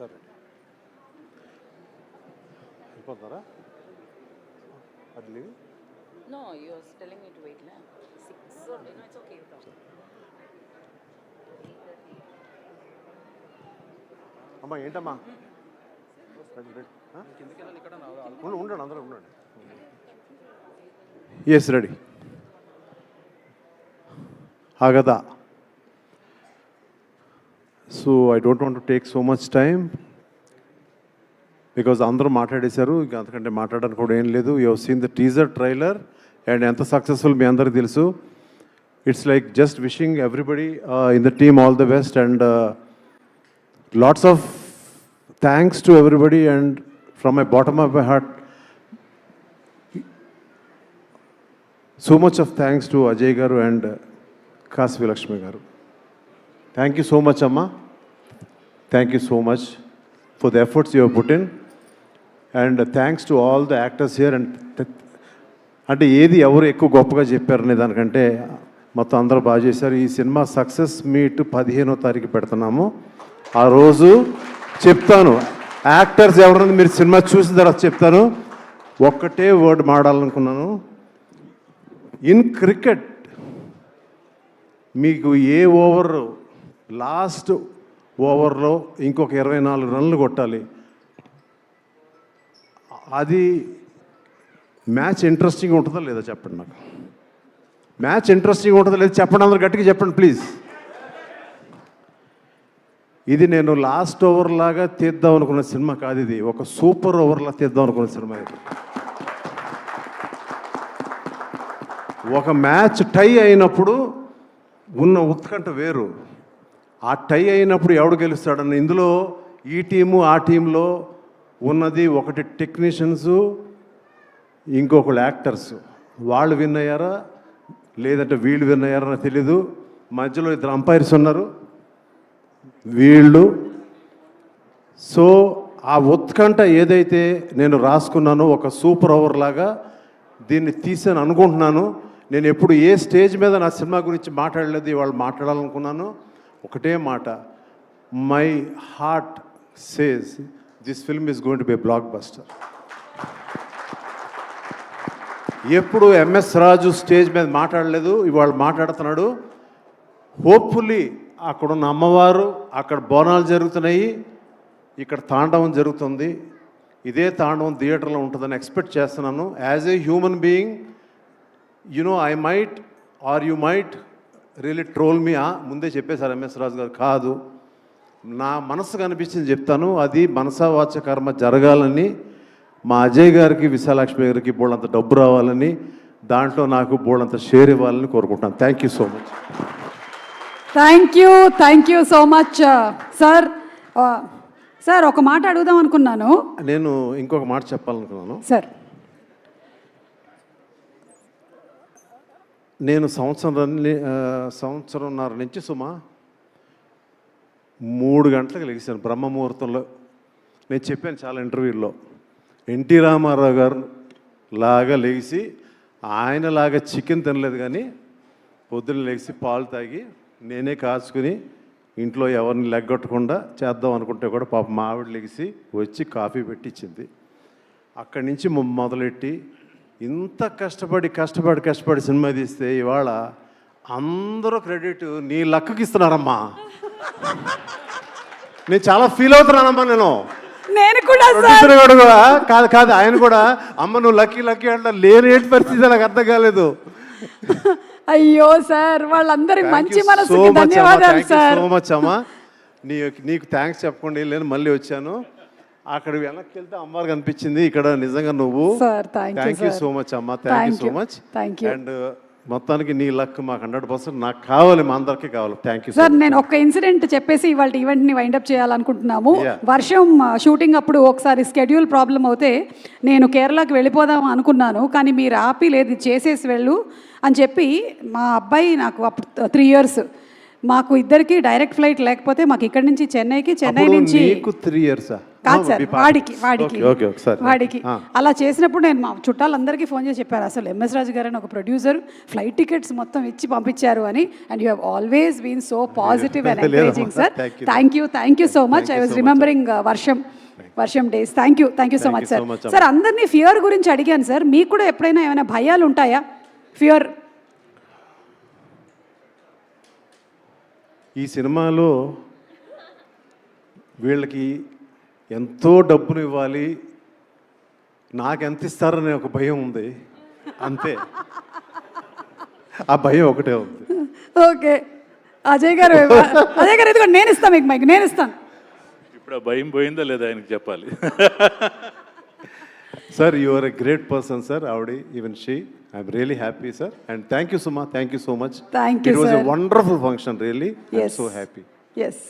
సరే వెళ్ళిపోతారా? అది No, you're telling me to wait, la? 6 or no, it's okay. You talk. అమ్మా ఏంటమ్మా ఉండండి అందరూ ఉండండి. ఎస్ రెడీ ఆగదా. So I don't want to take so much time because అందరూ మాట్లాడేశారు. ఇంకా అంతకంటే మాట్లాడడానికి కూడా ఏం లేదు. You have seen the teaser trailer and ఎంత సక్సెస్ఫుల్ మీ అందరికీ తెలుసు. It's like just wishing everybody in the team all the best and lots of thanks to everybody and from my bottom of my heart so much of thanks to Ajay garu and Kashi Lakshmi గారు. Thank you so much అమ్మా. Thank you so much for the efforts you have put in and thanks to all the actors here and అంటే ఏది ఎవరు ఎక్కువ గొప్పగా చెప్పారనే దానికంటే మొత్తం అందరూ బాగా చేశారు. ఈ సినిమా సక్సెస్ మీట్ 15వ తారీఖు పెడుతున్నాము. ఆ రోజు చెప్తాను యాక్టర్స్ ఎవరన్నా మీరు సినిమా చూసిన తర్వాత చెప్తాను. ఒక్కటే వర్డ్ మాట్లాడాలనుకున్నాను. ఇన్ క్రికెట్ మీకు ఏ ఓవర్ లాస్ట్ ఓవర్లో ఇంకొక 24 రన్లు కొట్టాలి. అది మ్యాచ్ ఇంట్రెస్టింగ్ ఉంటుందా లేదా చెప్పండి నాకు. మ్యాచ్ ఇంట్రెస్టింగ్ ఉంటుందా లేదా చెప్పండి, అందరు గట్టిగా చెప్పండి ప్లీజ్. ఇది నేను లాస్ట్ ఓవర్ లాగా తీద్దాం అనుకున్న సినిమా కాదు, ఇది ఒక సూపర్ ఓవర్లా తీద్దాం అనుకున్న సినిమా. ఇది ఒక మ్యాచ్ టై అయినప్పుడు ఉన్న ఉత్కంఠ వేరు. ఆ టై అయినప్పుడు ఎవడు గెలుస్తాడన్న ఇందులో ఈ టీము ఆ టీంలో ఉన్నది ఒకటి టెక్నీషియన్స్, ఇంకొకళ్ళు యాక్టర్స్. వాళ్ళు విన్ అయ్యారా లేదంటే వీళ్ళు విన్ అయ్యారా తెలీదు. మధ్యలో 2 అంపైర్స్ ఉన్నారు వీళ్ళు. సో ఆ ఉత్కంఠ ఏదైతే నేను రాసుకున్నానో ఒక సూపర్ ఓవర్ లాగా దీన్ని తీసాను అనుకుంటున్నాను. నేను ఎప్పుడు ఏ స్టేజ్ మీద నా సినిమా గురించి మాట్లాడలేదు, ఇవాళ మాట్లాడాలనుకున్నాను. ఒకటే మాట, my heart says this film is going to be blockbuster. ఎప్పుడు ఎంఎస్ రాజు స్టేజ్ మీద మాట్లాడలేదు, ఇవాళ మాట్లాడుతున్నాడు. హోప్ఫుల్లీ అక్కడున్న అమ్మవారు, అక్కడ బోనాలు జరుగుతున్నాయి, ఇక్కడ తాండవం జరుగుతుంది. ఇదే తాండవం థియేటర్లో ఉంటుందని ఎక్స్పెక్ట్ చేస్తున్నాను. As a human being you know I might or you might really troll me. ముందే చెప్పేశారు ఎంఎస్ రాజు గారు. కాదు, నా మనసుకు అనిపించింది చెప్తాను. అది మనసా వాచ కర్మ జరగాలని, మా అజయ్ గారికి విశాలక్ష్మి గారికి బోళ్ళంత డబ్బు రావాలని, దాంట్లో నాకు బోళ్ళంత షేర్ ఇవ్వాలని కోరుకుంటున్నాను. Thank you so much. Thank you so much sir. Sir ఒక మాట అడుగుదాం అనుకున్నాను. నేను ఇంకొక మాట చెప్పాలనుకున్నాను సార్. నేను సంవత్సరంన్నర నుంచి సుమా 3 గంటలకు లెగిసాను బ్రహ్మముహూర్తంలో. నేను చెప్పాను చాలా ఇంటర్వ్యూల్లో, ఎన్టీ రామారావు గారు లాగా లెగిసి ఆయనలాగా చికెన్ తినలేదు, కానీ పొద్దున్న లెగిసి పాలు తాగి నేనే కాచుకుని ఇంట్లో ఎవరిని లెగ్గొట్టకుండా చేద్దాం అనుకుంటే కూడా పాప మా ఆవిడ లెగిసి వచ్చి కాఫీ పెట్టించింది. అక్కడి నుంచి మొదలెట్టి ఇంత కష్టపడి సినిమా తీస్తే ఇవాళ అందరూ క్రెడిట్ నీ లక్కకి ఇస్తున్నారమ్మా. నేను చాలా ఫీల్ అవుతున్నానమ్మా. నేను కూడా కాదు ఆయన కూడా అమ్మ నువ్వు లక్కీ అంటే లేని పరిస్థితి నాకు అర్థం కాలేదు. అయ్యో సార్, వాళ్ళందరి మంచి మనసుకి ధన్యవాదాలు సార్. సో మచ్ అమ్మా. నీకు థ్యాంక్స్ చెప్పకుండా లేని మళ్ళీ వచ్చాను. అక్కడ వెనక్కి వెళ్తే అమ్మవారు కనిపించింది, ఇక్కడ నిజంగా నువ్వు. థ్యాంక్ యూ సో మచ్ అమ్మా. Thank you so much. And మొత్తానికి నీ లక్ మాకు 100% నాకు కావాలి, మా అందరికీ కావాలి. Thank you sir. నేను ఒక ఇన్సిడెంట్ చెప్పేసి ఇవాళ ఈవెంట్ని వైండప్ చేయాలనుకుంటున్నాము. వర్షం షూటింగ్ అప్పుడు ఒకసారి స్కెడ్యూల్ ప్రాబ్లం అవుతే నేను కేరళకి వెళ్ళిపోదాం అనుకున్నాను, కానీ మీరు ఆపి లేదు చేసేసి వెళ్ళు అని చెప్పి, మా అబ్బాయి నాకు అప్పుడు 3 years, మాకు ఇద్దరికి డైరెక్ట్ ఫ్లైట్ లేకపోతే మాకు ఇక్కడ నుంచి చెన్నై నుంచి 3 years కాదు No, సార్ be part- వాడికి Okay, sorry. వాడికి అలా చేసినప్పుడు నేను మా చుట్టాలందరికీ ఫోన్ చేసి చెప్పాను అసలు ఎంఎస్ రాజు గారు అని ఒక ప్రొడ్యూసర్ ఫ్లైట్ టికెట్స్ మొత్తం ఇచ్చి పంపించారు అని and you have always been so positive and encouraging sir thank you so much I was remembering Varsham days thank you so much sir sir అందరినీ ఫియర్ గురించి అడిగాను సార్ మీకు కూడా ఎప్పుడైనా ఏమైనా భయాలు ఉంటాయా ఫియర్ ఈ సినిమాలో వీళ్ళకి ఎంతో డబ్బులు ఇవ్వాలి నాకు ఎంత ఇస్తారనే ఒక భయం ఉంది అంతే ఆ భయం ఒకటే ఉంది ఓకే అజయ్ గారు ఇదిగో నేను ఇస్తాను మీకు మైక్ నేను ఇస్తాను ఇప్పుడు ఆ భయం పోయిందా లేదా ఆయనకి చెప్పాలి. Sir you are a great person sir ఆవిడ even she I'm really happy sir and thank you Suma thank you so much Thank you, it was a sir. Wonderful function really I'm Yes. So happy yes